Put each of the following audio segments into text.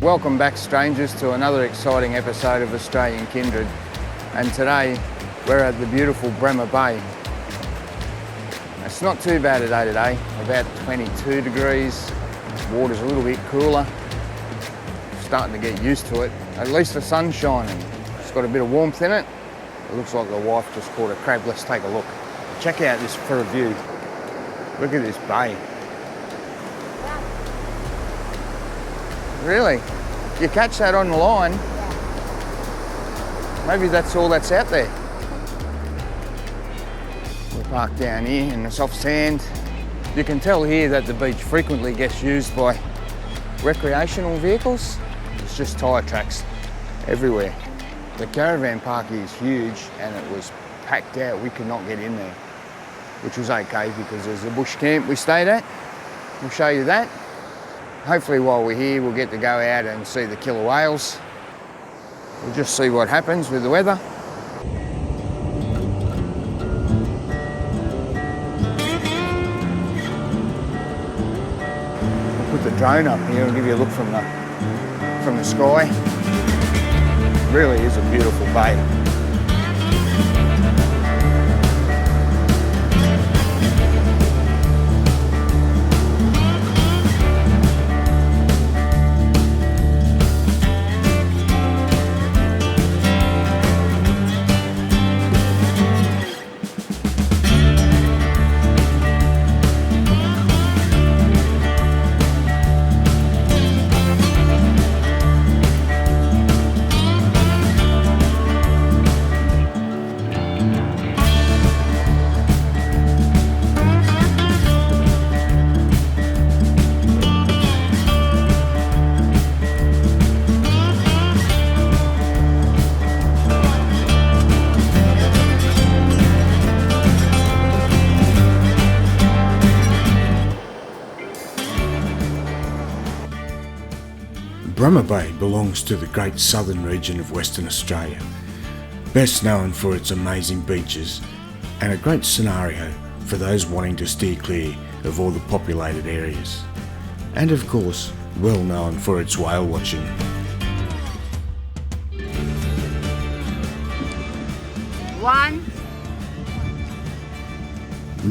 Welcome back, strangers, to another exciting episode of Australian Kindred. And today we're at the beautiful Bremer Bay. It's not too bad a day today, about 22 degrees. Water's a little bit cooler. Starting to get used to it. At least the sun's shining. It's got a bit of warmth in it. It looks like the wife just caught a crab. Let's take a look. Check out this for a view. Look at this bay. Really? You catch that on the line? Maybe that's all that's out there. We're parked down here in the soft sand. You can tell here that the beach frequently gets used by recreational vehicles. It's just tyre tracks everywhere. The caravan park is huge and it was packed out. We could not get in there, which was okay because there's a bush camp we stayed at. We'll show you that. Hopefully while we're here we'll get to go out and see the killer whales. We'll just see what happens with the weather. I'll put the drone up here and give you a look from the sky. It really is a beautiful bay. Bremer Bay belongs to the great southern region of Western Australia, best known for its amazing beaches and a great scenario for those wanting to steer clear of all the populated areas, and of course well known for its whale watching.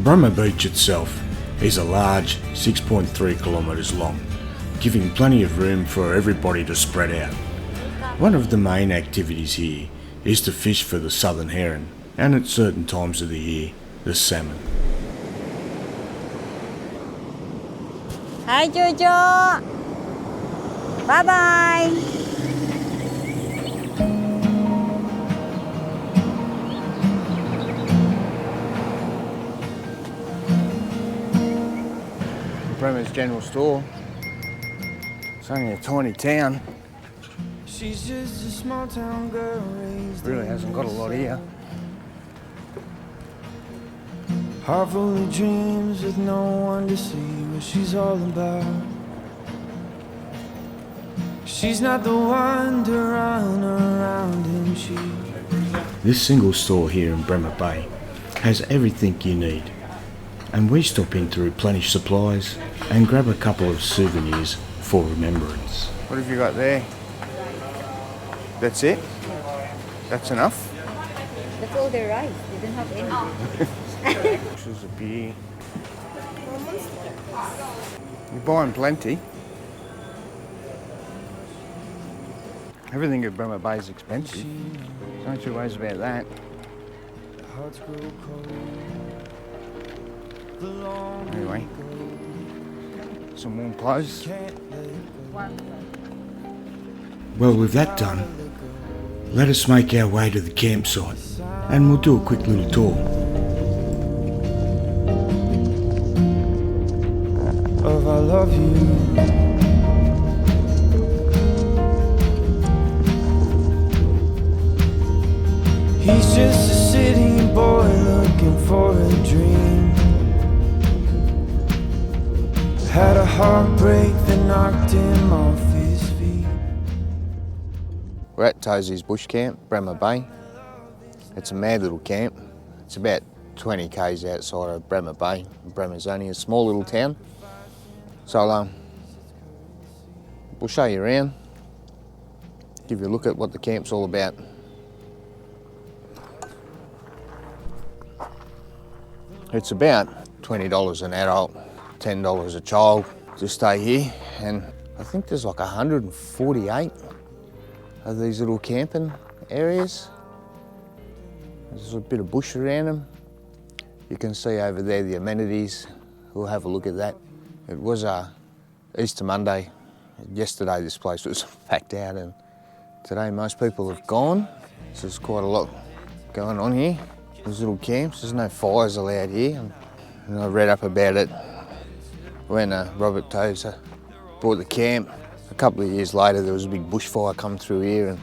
Bremer Beach itself is a large 6.3 kilometres long, giving plenty of room for everybody to spread out. One of the main activities here is to fish for the southern heron, and at certain times of the year, the salmon. Hi Jojo! Bye bye! Bremer's General Store. It's only a tiny town. She's just a small town girl raised Really hasn't got a lot here. heart full of dreams with no one to see what she's all about. She's not the one to run around and she. This single store here in Bremer Bay has everything you need, and we stop in to replenish supplies and grab a couple of souvenirs for remembrance. What have you got there? That's it? That's enough? That's all the rice. They didn't have anything. This is a beer. You're buying plenty. Everything at Bremer Bay is expensive. There's no two ways about that. Hearts grow cold. Anyway, some warm clothes. Well, with that done, let us make our way to the campsite and we'll do a quick little tour. Of I love you. He's just a city boy looking for a dream. Had a heartbreak that knocked him off his feet. We're at Tozer's bush camp, Bremer Bay. It's a mad little camp. It's about 20 k's outside of Bremer Bay. Bremer's only a small little town. So we'll show you around, give you a look at what the camp's all about. It's about $20 an adult, $10 a child to stay here, and I think there's like 148 of these little camping areas. There's a bit of bush around them. You can see over there the amenities. We'll have a look at that. It was Easter Monday. Yesterday this place was packed out, and today most people have gone. So there's quite a lot going on here. There's little camps, there's no fires allowed here. And I read up about it when Robert Tozer bought the camp. A couple of years later there was a big bushfire come through here, and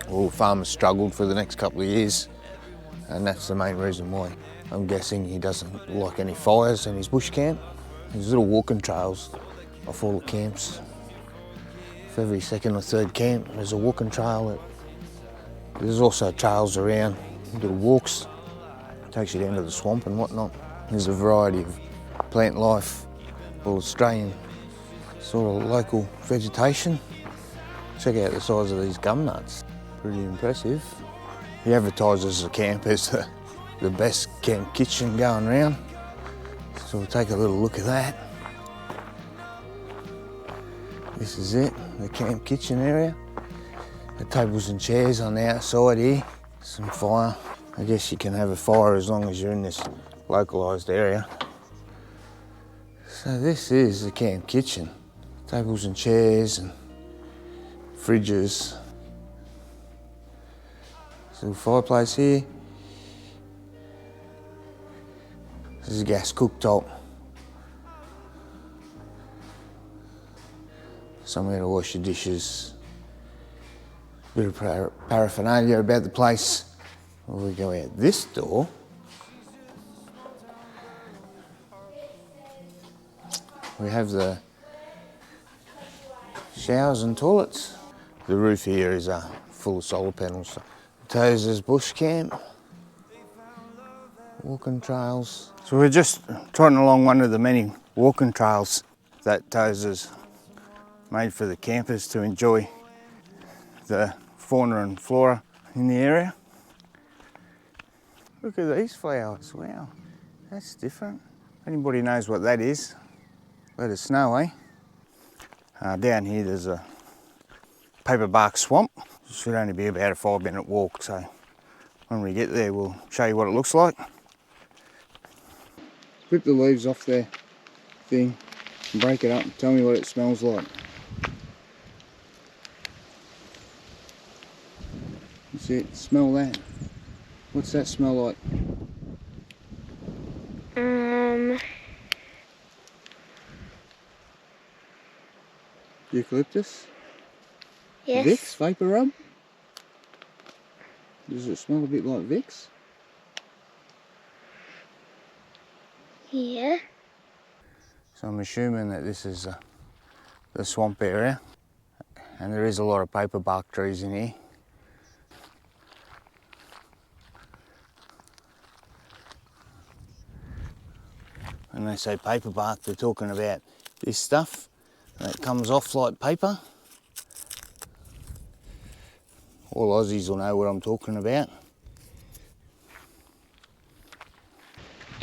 all the farmers struggled for the next couple of years. And that's the main reason why. I'm guessing he doesn't like any fires in his bush camp. There's little walking trails off all the camps. For every second or third camp there's a walking trail. There's also trails around, little walks. Takes you down to the swamp and whatnot. There's a variety of plant life, all Australian sort of local vegetation. Check out the size of these gum nuts, pretty impressive. He advertises the camp as the best camp kitchen going around. So we'll take a little look at that. This is it, the camp kitchen area. The tables and chairs on the outside here, some fire. I guess you can have a fire as long as you're in this localised area. So this is the camp kitchen. Tables and chairs and fridges. There's a little fireplace here. This is a gas cooktop. Somewhere to wash your dishes. Bit of paraphernalia about the place. Well, we go out this door. We have the showers and toilets. The roof here is full of solar panels. Tozer's bush camp, walking trails. So we're just trotting along one of the many walking trails that Tozer's made for the campers to enjoy the fauna and flora in the area. Look at these flowers, wow, that's different. If anybody knows what that is, let us know, eh? Down here there's a paperbark swamp. It should only be about a 5-minute walk, so when we get there we'll show you what it looks like. Rip the leaves off their thing and break it up and tell me what it smells like. That's it, smell that. What's that smell like? Eucalyptus? Yes. Vicks vapor rub? Does it smell a bit like Vicks? Yeah. So I'm assuming that this is the swamp area, and there is a lot of paperbark trees in here. When they say paperbark, they're talking about this stuff that comes off like paper. All Aussies will know what I'm talking about.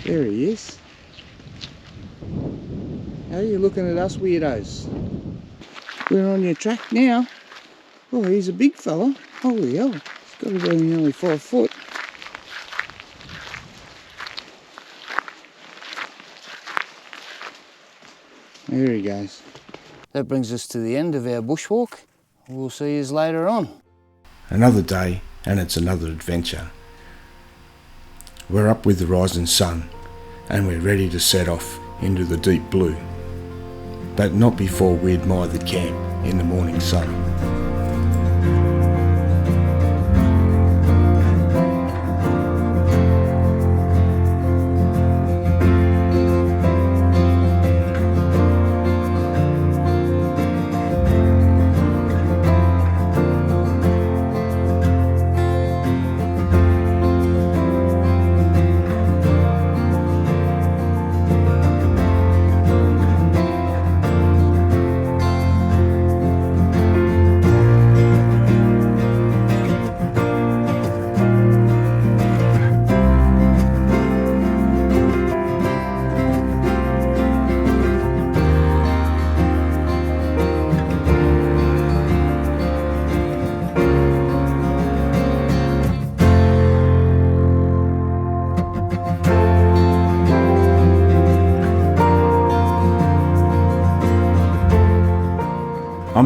There he is. How are you looking at us weirdos? We're on your track now. Oh, he's a big fella. Holy hell, he's got to be nearly 5 foot. There he goes. That brings us to the end of our bushwalk. We'll see you later on. Another day and it's another adventure. We're up with the rising sun and we're ready to set off into the deep blue. But not before we admire the camp in the morning sun.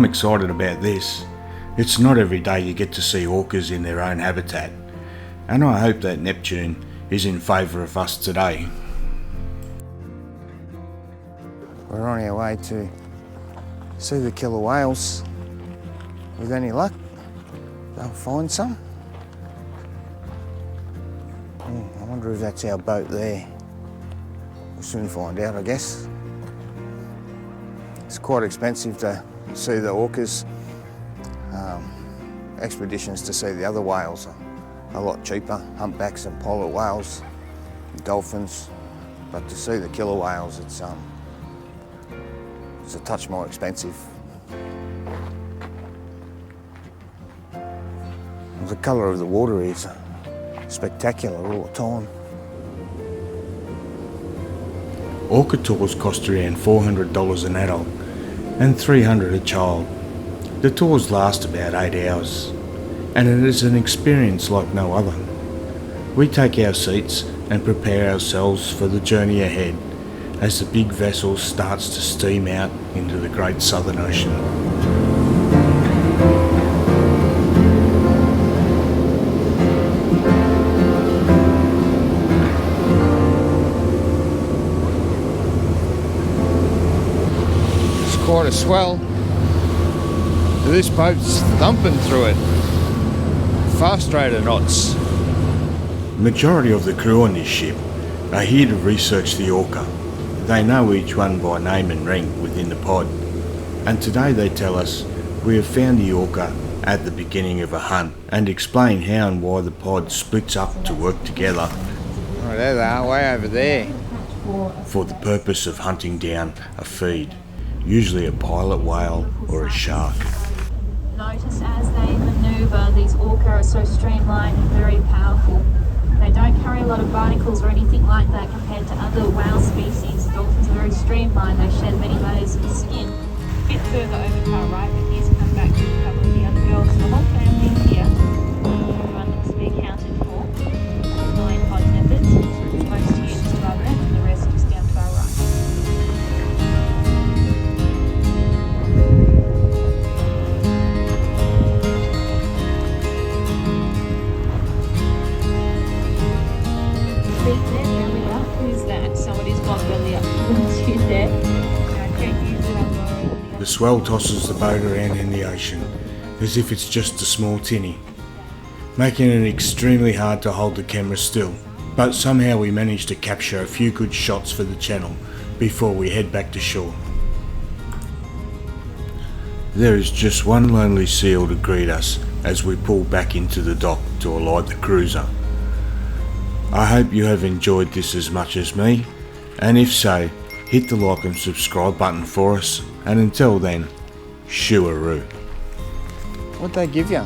I'm excited about this. It's not every day you get to see orcas in their own habitat, and I hope that Neptune is in favour of us today. We're on our way to see the killer whales. With any luck, they'll find some. I wonder if that's our boat there. We'll soon find out, I guess. It's quite expensive to see the orcas. Expeditions to see the other whales are a lot cheaper, humpbacks and pilot whales, dolphins. But to see the killer whales, it's a touch more expensive. The colour of the water is spectacular all the time. Orca tours cost around $400 an adult and $300 a child. The tours last about 8 hours, and it is an experience like no other. We take our seats and prepare ourselves for the journey ahead as the big vessel starts to steam out into the great Southern Ocean. Quite a swell. This boat's thumping through it. Fast rate of knots. Majority of the crew on this ship are here to research the orca. They know each one by name and rank within the pod. And today they tell us we have found the orca at the beginning of a hunt and explain how and why the pod splits up to work together. Oh, there they are, way over there. For the purpose of hunting down a feed. Usually a pilot whale or a shark. Notice as they manoeuvre, these orca are so streamlined and very powerful. They don't carry a lot of barnacles or anything like that compared to other whale species. Dolphins are very streamlined, they shed many layers of skin. A bit further over to our right, but here's come back with a couple of the other girls. The whole family is here. Everyone looks to be accounted for. 9 pod members, most here just to our left and the rest just down to our right. The swell tosses the boat around in the ocean as if it's just a small tinny, making it extremely hard to hold the camera still, but somehow we managed to capture a few good shots for the channel before we head back to shore. There is just one lonely seal to greet us as we pull back into the dock to alight the cruiser. I hope you have enjoyed this as much as me, and if so, hit the like and subscribe button for us, and until then, shoo-a-roo. What'd they give you?